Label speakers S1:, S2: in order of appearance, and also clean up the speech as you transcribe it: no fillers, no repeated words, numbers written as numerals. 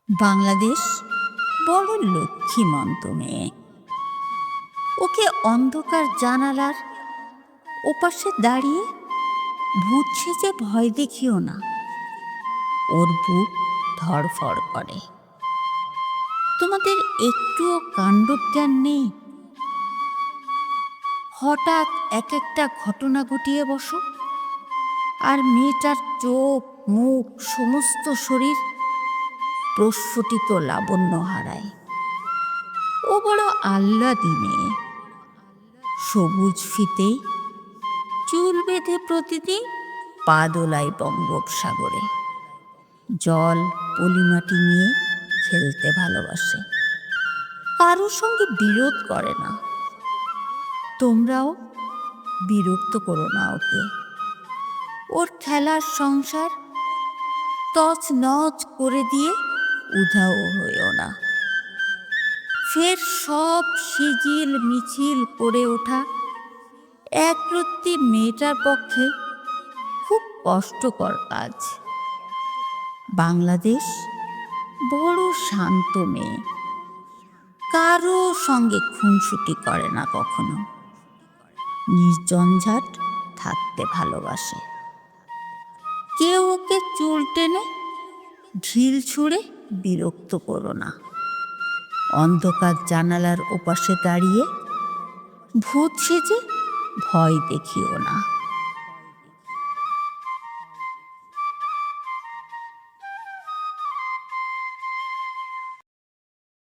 S1: বাংলাদেশ বড় লক্ষ্মীমন্ত মেয়ে। ওকে অন্ধকার জানালার ওপাশে দাঁড়িয়ে ভূত সেজে ভয় দেখিও না। ওর বুক ধড়ফড় করে। তোমাদের একটুও কাণ্ডজ্ঞান নেই। হঠাৎ এক একটা ঘটনা ঘটিয়ে বসো, আর মেয়েটার চোখ মুখ সমস্ত শরীর প্রস্ফুটিত লাবণ্য হারায়। ও বড় আহ্লাদী মেয়ে। সবুজ ফিতেই চুল বেঁধে প্রতিদিন পা দোলায় বঙ্গোপসাগরে। জল পলিমাটি নিয়ে খেলতে ভালোবাসে, কারোর সঙ্গে বিরোধ করে না। তোমরাও বিরক্ত করো না ওকে। ওর খেলার সংসার তছ নছ করে দিয়ে উধাও হইও না। ফের সব সিজিল মিছিল করে ওঠা একরত্তি মেয়েটার পক্ষে খুব কষ্টকর কাজ। বাংলাদেশ বড় শান্ত মেয়ে, কারো সঙ্গে খুনসুটি করে না কখনো। নির্ঝঞ্ঝাট থাকতে ভালোবাসে। কেউ ওকে চুল টেনে ঢিল ছুঁড়ে বিরক্ত করো না। অন্ধকার জানালার ওপাশে দাঁড়িয়ে ভূত সেজে ভয় দেখিও না।